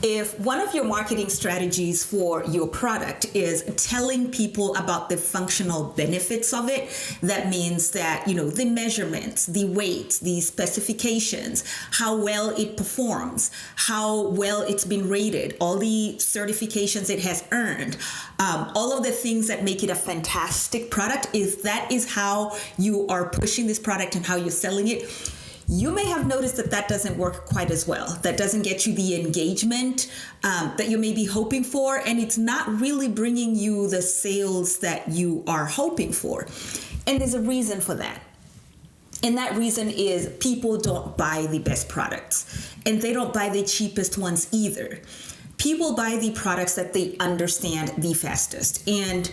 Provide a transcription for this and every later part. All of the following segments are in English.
If one of your marketing strategies for your product is telling people about the functional benefits of it, that means that, the measurements, the weight, the specifications, how well it performs, how well it's been rated, all the certifications it has earned, all of the things that make it a fantastic product, that is how you are pushing this product and how you're selling it. You may have noticed that doesn't work quite as well. That doesn't get you the engagement that you may be hoping for, and it's not really bringing you the sales that you are hoping for. And there's a reason for that. And that reason is people don't buy the best products, and they don't buy the cheapest ones either. People buy the products that they understand the fastest. And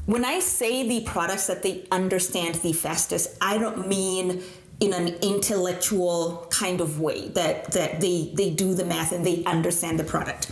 when I say the products that they understand the fastest, I don't mean in an intellectual kind of way that they do the math and they understand the product.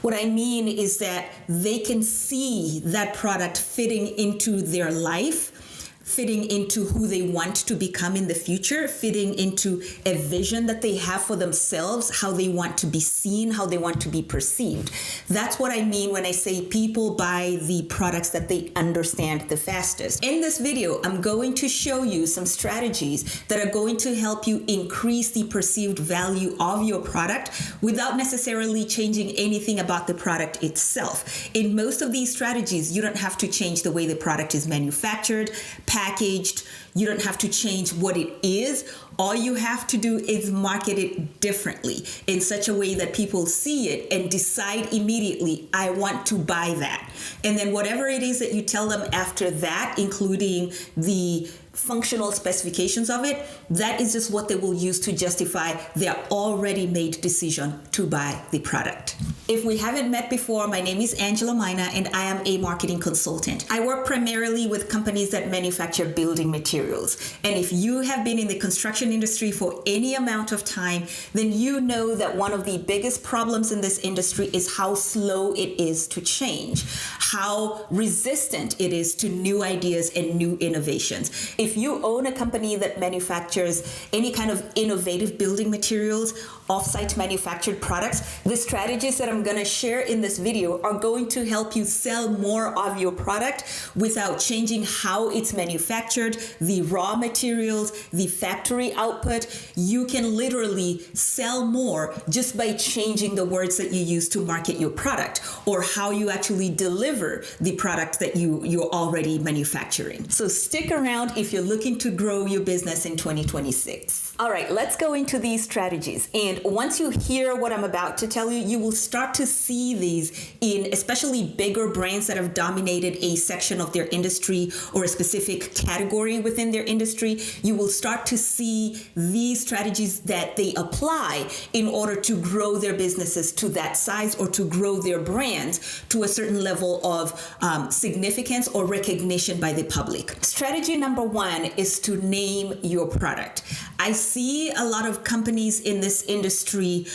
What I mean is that they can see that product fitting into their life, fitting into who they want to become in the future, fitting into a vision that they have for themselves, how they want to be seen, how they want to be perceived. That's what I mean when I say people buy the products that they understand the fastest. In this video, I'm going to show you some strategies that are going to help you increase the perceived value of your product without necessarily changing anything about the product itself. In most of these strategies, you don't have to change the way the product is manufactured, packaged. You don't have to change what it is. All you have to do is market it differently in such a way that people see it and decide immediately, I want to buy that. And then whatever it is that you tell them after that, including the functional specifications of it, that is just what they will use to justify their already made decision to buy the product. If we haven't met before, my name is Angela Mina and I am a marketing consultant. I work primarily with companies that manufacture building materials. And if you have been in the construction industry for any amount of time, then you know that one of the biggest problems in this industry is how slow it is to change, how resistant it is to new ideas and new innovations. If you own a company that manufactures any kind of innovative building materials, off-site manufactured products, the strategies that I'm going to share in this video are going to help you sell more of your product without changing how it's manufactured, the raw materials, the factory output. You can literally sell more just by changing the words that you use to market your product or how you actually deliver the product that you're already manufacturing. So stick around if you're looking to grow your business in 2026. All right, let's go into these strategies. And once you hear what I'm about to tell you, you will start to see these in especially bigger brands that have dominated a section of their industry or a specific category within their industry. You will start to see these strategies that they apply in order to grow their businesses to that size or to grow their brands to a certain level of significance or recognition by the public. Strategy number one is to name your product. I see a lot of companies in this industry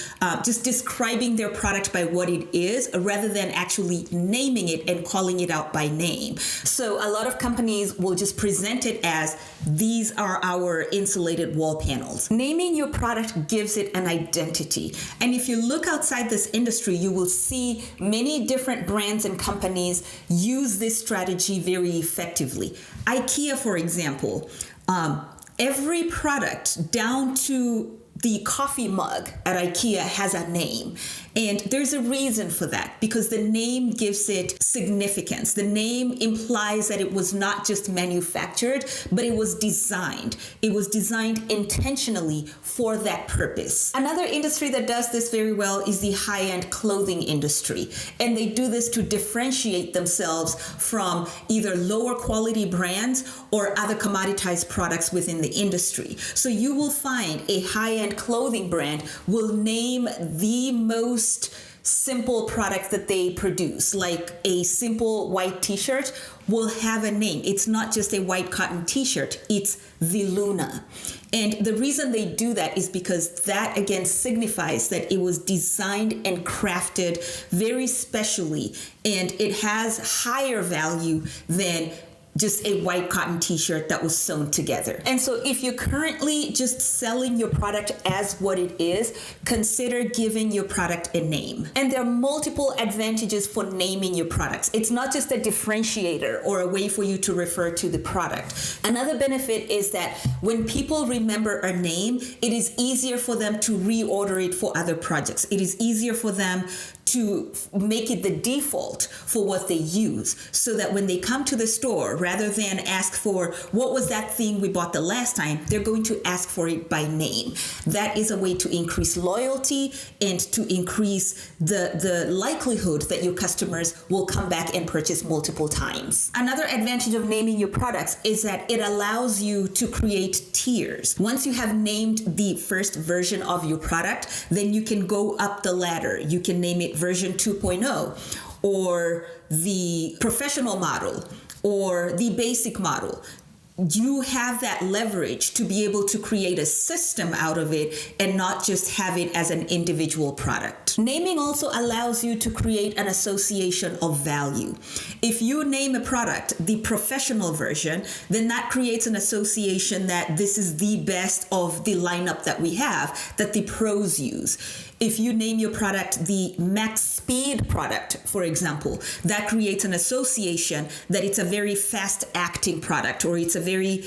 just describing their product by what it is rather than actually naming it and calling it out by name. So a lot of companies will just present it as, these are our insulated wall panels. Naming your product gives it an identity. And if you look outside this industry, you will see many different brands and companies use this strategy very effectively. IKEA, for example, every product down to the coffee mug at IKEA has a name. And there's a reason for that, because the name gives it significance. The name implies that it was not just manufactured, but it was designed. It was designed intentionally for that purpose. Another industry that does this very well is the high-end clothing industry. And they do this to differentiate themselves from either lower quality brands or other commoditized products within the industry. So you will find a high-end clothing brand will name the most simple product that they produce, like a simple white t-shirt will have a name. It's not just a white cotton t-shirt, it's the Luna. And the reason they do that is because that again signifies that it was designed and crafted very specially, and it has higher value than just a white cotton t-shirt that was sewn together. And so if you're currently just selling your product as what it is, consider giving your product a name. And there are multiple advantages for naming your products. It's not just a differentiator or a way for you to refer to the product. Another benefit is that when people remember a name, it is easier for them to reorder it for other projects. It is easier for them to make it the default for what they use, so that when they come to the store, rather than ask for what was that thing we bought the last time, they're going to ask for it by name. That is a way to increase loyalty and to increase the likelihood that your customers will come back and purchase multiple times. Another advantage of naming your products is that it allows you to create tiers. Once you have named the first version of your product, then you can go up the ladder. You can name it version 2.0 or the professional model or the basic model. You have that leverage to be able to create a system out of it and not just have it as an individual product. Naming also allows you to create an association of value. If you name a product the professional version, then that creates an association that this is the best of the lineup that we have, that the pros use. If you name your product the max speed product, for example, that creates an association that it's a very fast acting product or it's a very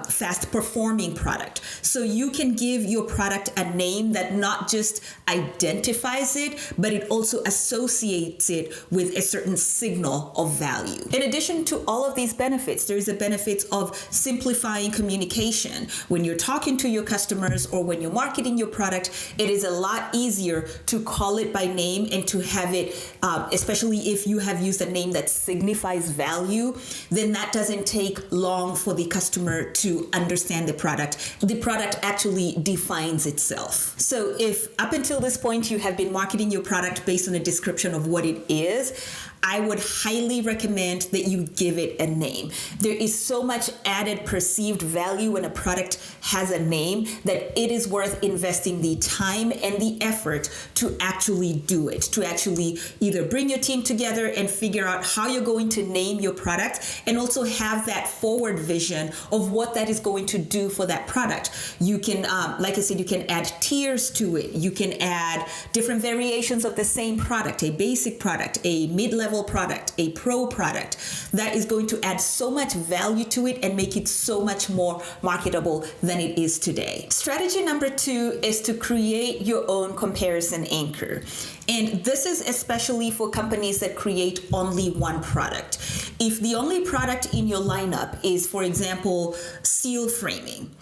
fast performing product. So you can give your product a name that not just identifies it, but it also associates it with a certain signal of value. In addition to all of these benefits, there is a benefit of simplifying communication. When you're talking to your customers or when you're marketing your product, it is a lot easier to call it by name and to have it, especially if you have used a name that signifies value, then that doesn't take long for the customer to understand the product. The product actually defines itself. So if up until this point you have been marketing your product based on a description of what it is, I would highly recommend that you give it a name. There is so much added perceived value when a product has a name that it is worth investing the time and the effort to actually do it, to actually either bring your team together and figure out how you're going to name your product and also have that forward vision of what that is going to do for that product. You can, like I said, you can add tiers to it. You can add different variations of the same product, a basic product, a mid-level product, a pro product that is going to add so much value to it and make it so much more marketable than it is today. Strategy number 2 is to create your own comparison anchor. And this is especially for companies that create only one product. If the only product in your lineup is, for example, steel framing,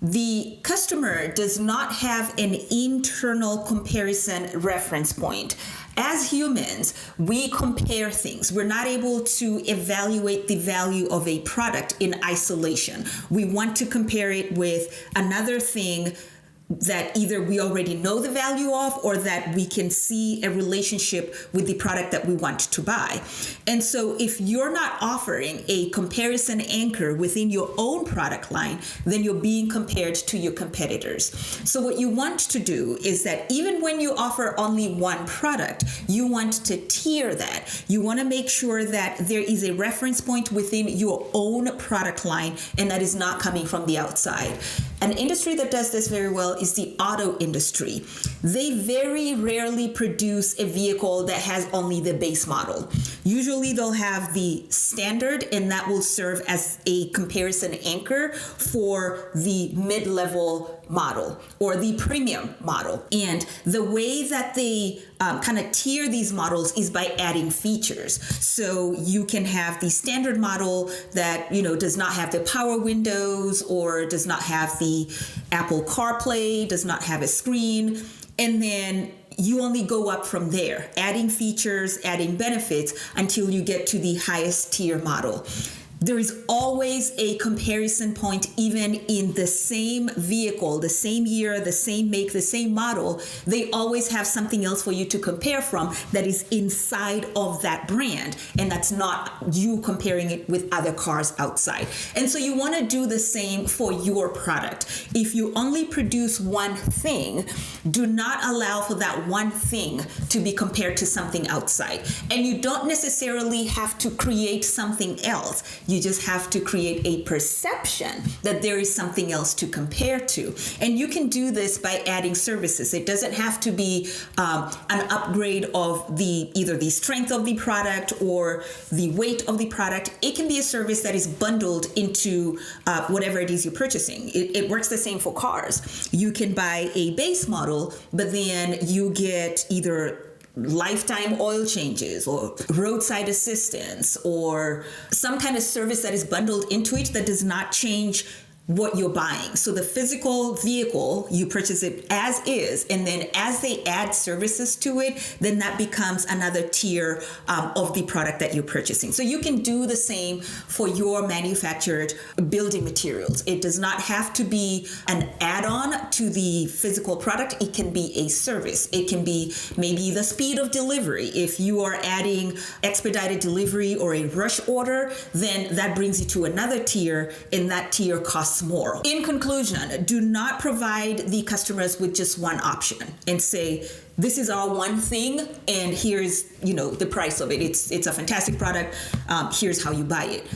the customer does not have an internal comparison reference point. As humans, we compare things. We're not able to evaluate the value of a product in isolation. We want to compare it with another thing that either we already know the value of or that we can see a relationship with the product that we want to buy. And so if you're not offering a comparison anchor within your own product line, then you're being compared to your competitors. So what you want to do is that even when you offer only one product, you want to tier that. You want to make sure that there is a reference point within your own product line and that is not coming from the outside. An industry that does this very well is the auto industry. They very rarely produce a vehicle that has only the base model. Usually they'll have the standard, and that will serve as a comparison anchor for the mid-level model or the premium model. And the way that they kind of tier these models is by adding features. So you can have the standard model that, does not have the power windows or does not have the Apple CarPlay, does not have a screen. And then you only go up from there, adding features, adding benefits until you get to the highest tier model. There is always a comparison point, even in the same vehicle, the same year, the same make, the same model. They always have something else for you to compare from that is inside of that brand. And that's not you comparing it with other cars outside. And so you want to do the same for your product. If you only produce one thing, do not allow for that one thing to be compared to something outside. And you don't necessarily have to create something else. You just have to create a perception that there is something else to compare to. And you can do this by adding services. It doesn't have to be an upgrade of either the strength of the product or the weight of the product. It can be a service that is bundled into whatever it is you're purchasing. It works the same for cars. You can buy a base model, but then you get either lifetime oil changes or roadside assistance or some kind of service that is bundled into it that does not change what you're buying. So the physical vehicle, you purchase it as is, and then as they add services to it, then that becomes another tier of the product that you're purchasing. So you can do the same for your manufactured building materials. It does not have to be an add-on to the physical product. It can be a service. It can be maybe the speed of delivery. If you are adding expedited delivery or a rush order, then that brings you to another tier, and that tier costs more. In conclusion, do not provide the customers with just one option and say, this is our one thing, and here's, the price of it. It's a fantastic product. Here's how you buy it.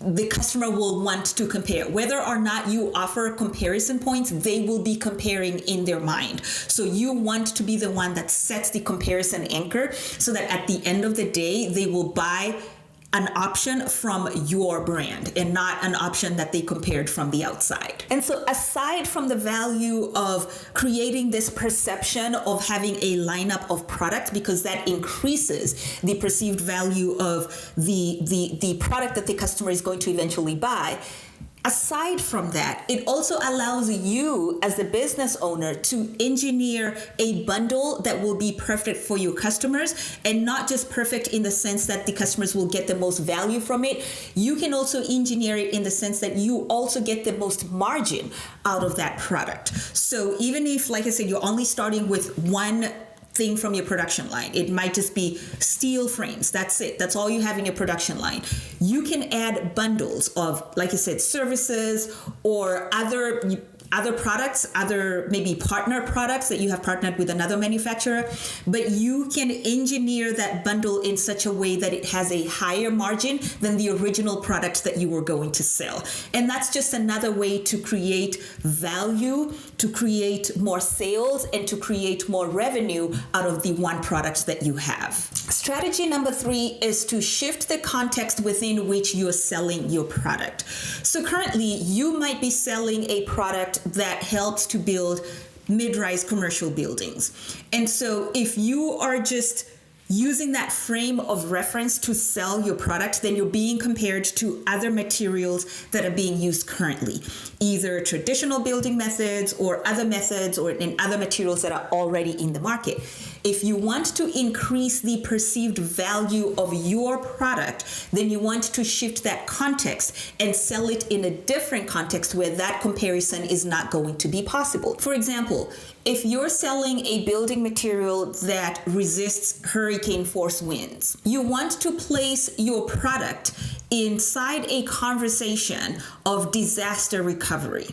The customer will want to compare. Whether or not you offer comparison points, they will be comparing in their mind. So you want to be the one that sets the comparison anchor so that at the end of the day, they will buy an option from your brand and not an option that they compared from the outside. And so aside from the value of creating this perception of having a lineup of products, because that increases the perceived value of the product that the customer is going to eventually buy, aside from that, it also allows you as the business owner to engineer a bundle that will be perfect for your customers, and not just perfect in the sense that the customers will get the most value from it. You can also engineer it in the sense that you also get the most margin out of that product. So even if, like I said, you're only starting with one thing from your production line. It might just be steel frames. That's it. That's all you have in your production line. You can add bundles of, like I said, services or other products, other maybe partner products that you have partnered with another manufacturer, but you can engineer that bundle in such a way that it has a higher margin than the original product that you were going to sell. And that's just another way to create value, to create more sales, and to create more revenue out of the one product that you have. Strategy number 3 is to shift the context within which you're selling your product. So currently, you might be selling a product that helps to build mid-rise commercial buildings. And so if you are just using that frame of reference to sell your product, then you're being compared to other materials that are being used currently, either traditional building methods or other methods or in other materials that are already in the market. If you want to increase the perceived value of your product, then you want to shift that context and sell it in a different context where that comparison is not going to be possible. For example, if you're selling a building material that resists hurricane force winds, you want to place your product inside a conversation of disaster recovery.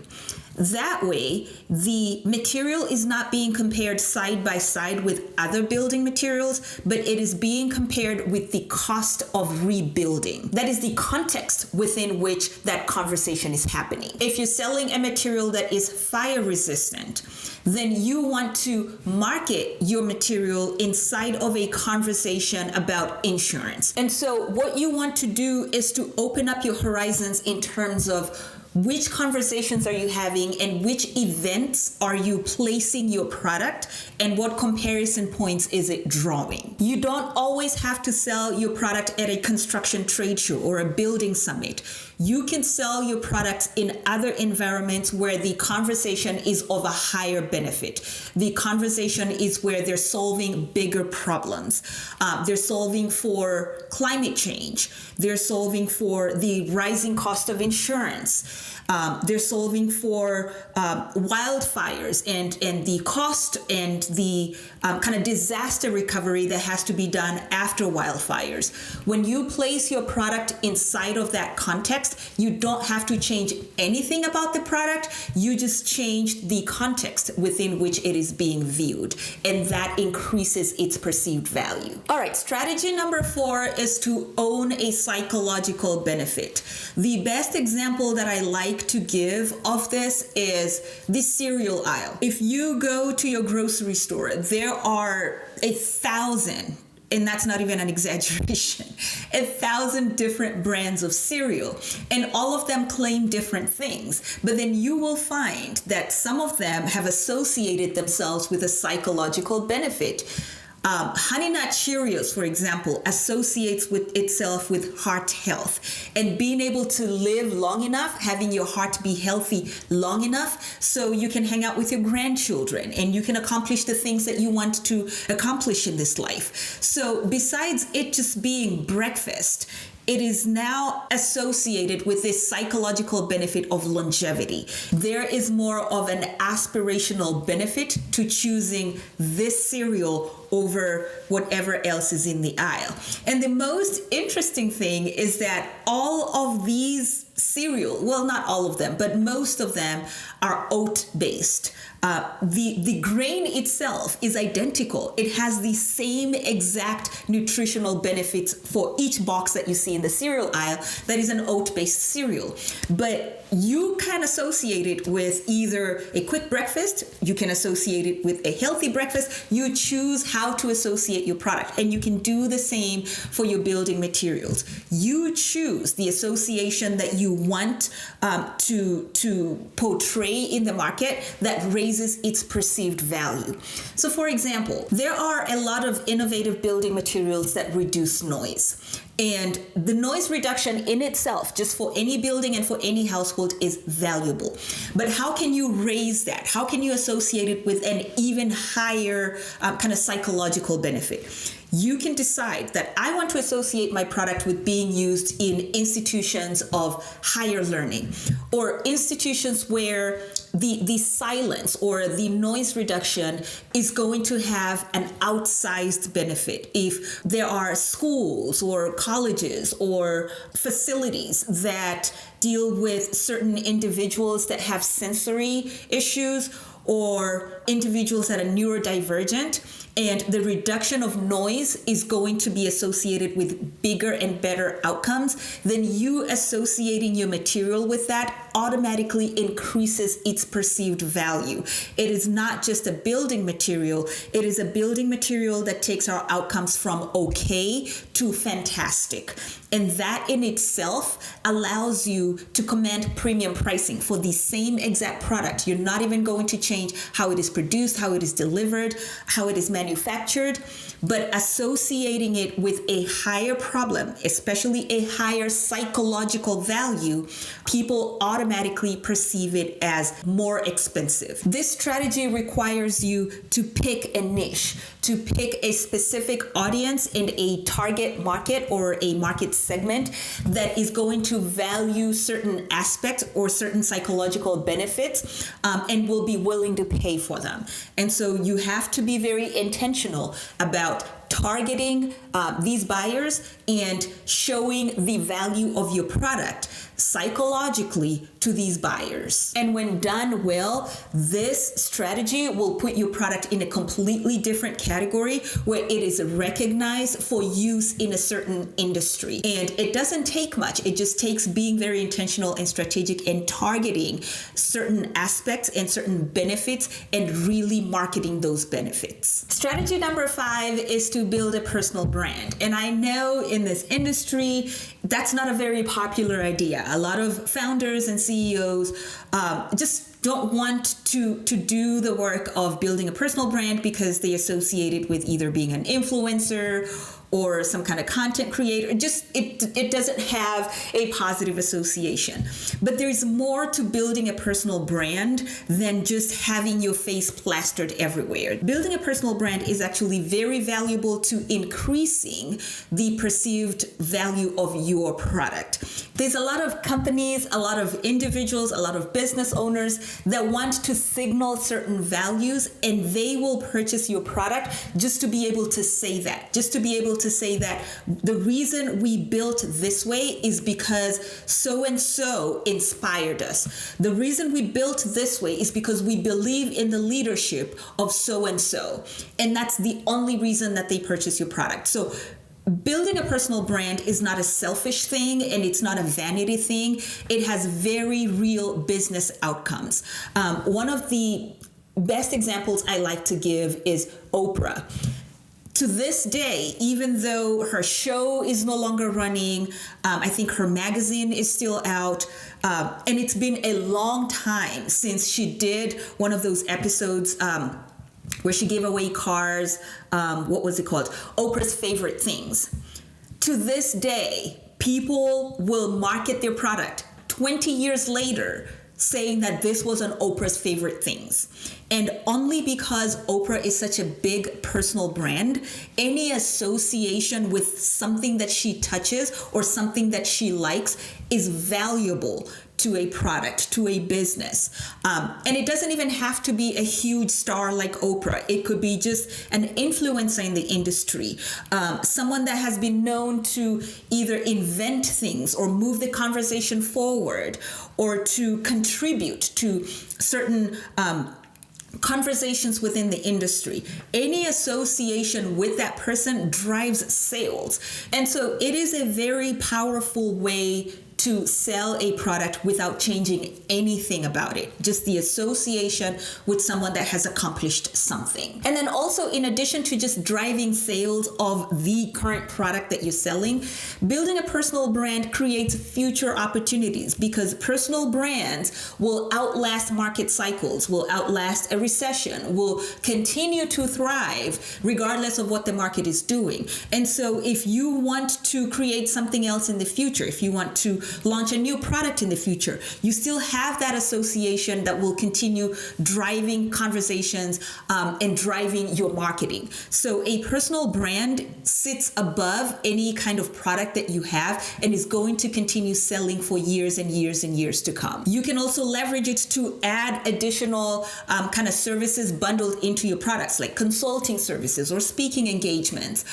That way, the material is not being compared side by side with other building materials, but it is being compared with the cost of rebuilding. That is the context within which that conversation is happening. If you're selling a material that is fire resistant, then you want to market your material inside of a conversation about insurance. And so what you want to do is to open up your horizons in terms of which conversations are you having and which events are you placing your product and what comparison points is it drawing. You don't always have to sell your product at a construction trade show or a building summit. You can sell your products in other environments where the conversation is of a higher benefit. The conversation is where they're solving bigger problems. They're solving for climate change. They're solving for the rising cost of insurance. They're solving for wildfires and the cost and the kind of disaster recovery that has to be done after wildfires. When you place your product inside of that context, context. You don't have to change anything about the product. You just change the context within which it is being viewed, and that increases its perceived value. All right, strategy number 4 is to own a psychological benefit. The best example that I like to give of this is the cereal aisle. If you go to your grocery store, there are 1,000, and that's not even an exaggeration, 1,000 different brands of cereal, and all of them claim different things. But then you will find that some of them have associated themselves with a psychological benefit. Honey Nut Cheerios, for example, associates with itself with heart health, and being able to live long enough, having your heart be healthy long enough so you can hang out with your grandchildren and you can accomplish the things that you want to accomplish in this life. So besides it just being breakfast, it is now associated with this psychological benefit of longevity. There is more of an aspirational benefit to choosing this cereal over whatever else is in the aisle. And the most interesting thing is that all of these cereal, well, not all of them, but most of them are oat-based. The grain itself is identical. It has the same exact nutritional benefits for each box that you see in the cereal aisle that is an oat-based cereal. But you can associate it with either a quick breakfast, you can associate it with a healthy breakfast. You choose how to associate your product, and you can do the same for your building materials. You choose the association that you want to portray in the market that raises its perceived value. So for example, there are a lot of innovative building materials that reduce noise. And the noise reduction in itself, just for any building and for any household, is valuable. But how can you raise that? How can you associate it with an even higher kind of psychological benefit? You can decide that I want to associate my product with being used in institutions of higher learning, or institutions where the silence or the noise reduction is going to have an outsized benefit. If there are schools or colleges or facilities that deal with certain individuals that have sensory issues, or individuals that are neurodivergent, and the reduction of noise is going to be associated with bigger and better outcomes, then you associating your material with that automatically increases its perceived value. It is not just a building material, it is a building material that takes our outcomes from okay to fantastic. And that in itself allows you to command premium pricing for the same exact product. You're not even going to change how it is produced, how it is delivered, how it is manufactured, but associating it with a higher problem, especially a higher psychological value, people automatically perceive it as more expensive. This strategy requires you to pick a niche, to pick a specific audience and a target market or a market segment that is going to value certain aspects or certain psychological benefits and will be willing to pay for them. And so you have to be very intentional about targeting these buyers and showing the value of your product psychologically to these buyers. And when done well, this strategy will put your product in a completely different category where it is recognized for use in a certain industry. And it doesn't take much. It just takes being very intentional and strategic and targeting certain aspects and certain benefits and really marketing those benefits. Strategy number 5 is to build a personal brand. And I know in this industry, that's not a very popular idea. A lot of founders and CEOs just don't want to do the work of building a personal brand because they associate it with either being an influencer or some kind of content creator. Just it doesn't have a positive association. But there's more to building a personal brand than just having your face plastered everywhere. Building a personal brand is actually very valuable to increasing the perceived value of your product. There's a lot of companies, a lot of individuals, a lot of business owners that want to signal certain values, and they will purchase your product just to be able to say that, just to be able to say that the reason we built this way is because so and so inspired us. The reason we built this way is because we believe in the leadership of so and so. And that's the only reason that they purchase your product. So building a personal brand is not a selfish thing, and it's not a vanity thing. It has very real business outcomes. One of the best examples I like to give is Oprah. To this day, even though her show is no longer running, I think her magazine is still out, and it's been a long time since she did one of those episodes where she gave away cars. What was it called? Oprah's Favorite Things. To this day, people will market their product 20 years later saying that this was on Oprah's Favorite Things. And only because Oprah is such a big personal brand, any association with something that she touches or something that she likes is valuable to a product, to a business. And it doesn't even have to be a huge star like Oprah. It could be just an influencer in the industry, someone that has been known to either invent things or move the conversation forward or to contribute to certain conversations within the industry. Any association with that person drives sales. And so it is a very powerful way to sell a product without changing anything about it. Just the association with someone that has accomplished something. And then also, in addition to just driving sales of the current product that you're selling, building a personal brand creates future opportunities, because personal brands will outlast market cycles, will outlast a recession, will continue to thrive regardless of what the market is doing. And so if you want to create something else in the future, if you want to launch a new product in the future, you still have that association that will continue driving conversations and driving your marketing. So a personal brand sits above any kind of product that you have and is going to continue selling for years and years and years to come. You can also leverage it to add additional kind of services bundled into your products, like consulting services or speaking engagements.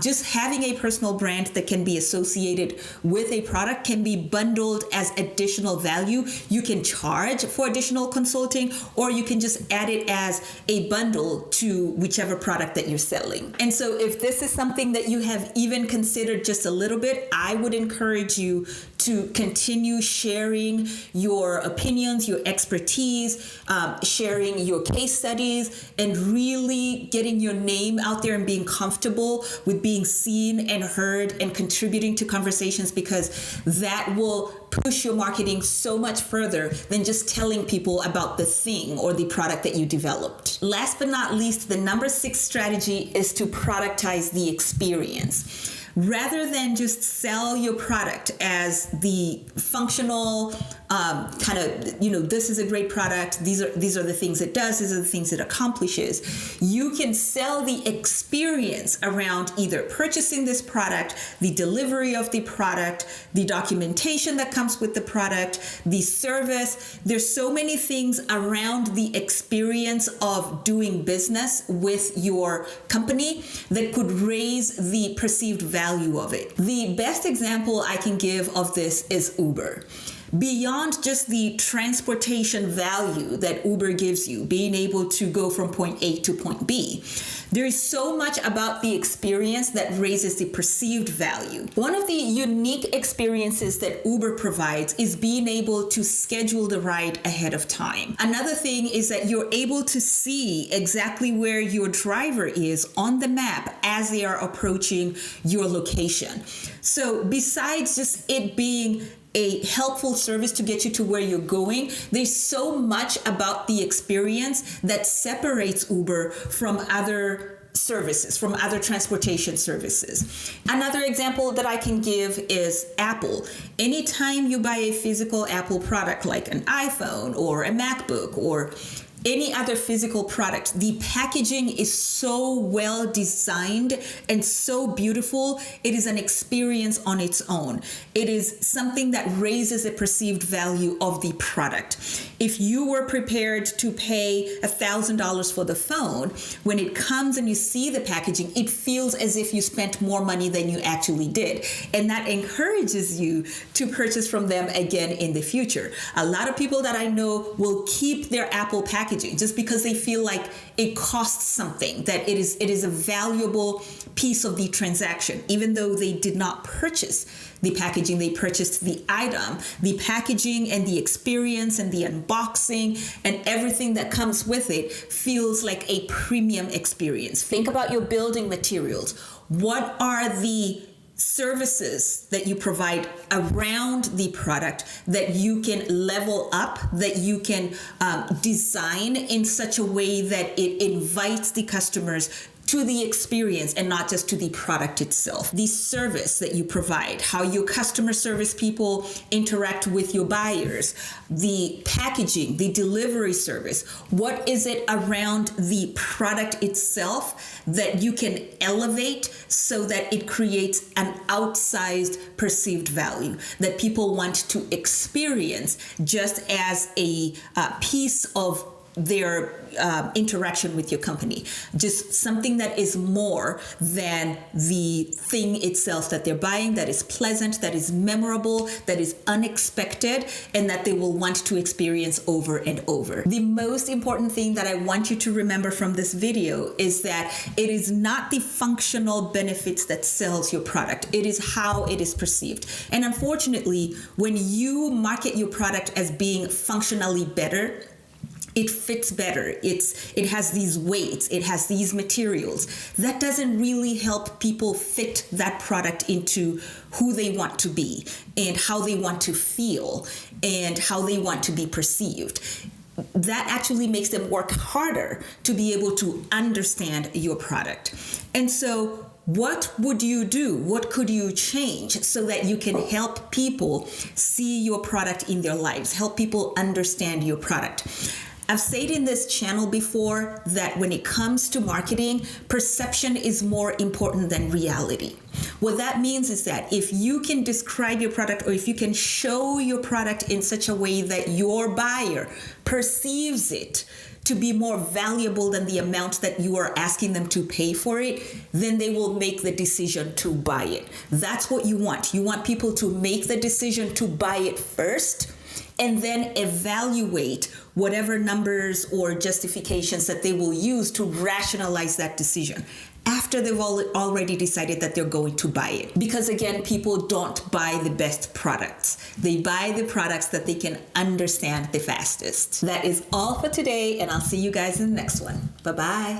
Just having a personal brand that can be associated with a product can be bundled as additional value. You can charge for additional consulting, or you can just add it as a bundle to whichever product that you're selling. And so if this is something that you have even considered just a little bit, I would encourage you to continue sharing your opinions, your expertise, sharing your case studies, and really getting your name out there and being comfortable with being seen and heard and contributing to conversations, because that will push your marketing so much further than just telling people about the thing or the product that you developed. Last but not least, the number 6 strategy is to productize the experience. Rather than just sell your product as the functional kind of, this is a great product, these are the things it does, these are the things it accomplishes, you can sell the experience around either purchasing this product, the delivery of the product, the documentation that comes with the product, the service. There's so many things around the experience of doing business with your company that could raise the perceived value of it. The best example I can give of this is Uber. Beyond just the transportation value that Uber gives you, being able to go from point A to point B, there is so much about the experience that raises the perceived value. One of the unique experiences that Uber provides is being able to schedule the ride ahead of time. Another thing is that you're able to see exactly where your driver is on the map as they are approaching your location. So besides just it being a helpful service to get you to where you're going, there's so much about the experience that separates Uber from other services, from other transportation services. Another example that I can give is Apple. Anytime you buy a physical Apple product like an iPhone or a MacBook or any other physical product. The packaging is so well designed and so beautiful. It is an experience on its own. It is something that raises the perceived value of the product. If you were prepared to pay $1,000 for the phone, when it comes and you see the packaging, it feels as if you spent more money than you actually did. And that encourages you to purchase from them again in the future. A lot of people that I know will keep their Apple packaging just because they feel like it costs something, that it is a valuable piece of the transaction. Even though they did not purchase the packaging, they purchased the item. The packaging and the experience and the unboxing and everything that comes with it feels like a premium experience. Think about your building materials. What are the services that you provide around the product that you can level up, that you can design in such a way that it invites the customers to the experience and not just to the product itself. The service that you provide, how your customer service people interact with your buyers, the packaging, the delivery service. What is it around the product itself that you can elevate so that it creates an outsized perceived value that people want to experience just as a piece of their interaction with your company, just something that is more than the thing itself that they're buying, that is pleasant, that is memorable, that is unexpected, and that they will want to experience over and over. The most important thing that I want you to remember from this video is that it is not the functional benefits that sells your product. It is how it is perceived. And unfortunately, when you market your product as being functionally better, it fits better. It has these weights. It has these materials. That doesn't really help people fit that product into who they want to be and how they want to feel and how they want to be perceived. That actually makes them work harder to be able to understand your product. And so what would you do? What could you change so that you can help people see your product in their lives, help people understand your product? I've said in this channel before that when it comes to marketing, perception is more important than reality. What that means is that if you can describe your product or if you can show your product in such a way that your buyer perceives it to be more valuable than the amount that you are asking them to pay for it, then they will make the decision to buy it. That's what you want. You want people to make the decision to buy it first and then evaluate whatever numbers or justifications that they will use to rationalize that decision after they've already decided that they're going to buy it. Because again, people don't buy the best products. They buy the products that they can understand the fastest. That is all for today, and I'll see you guys in the next one. Bye-bye.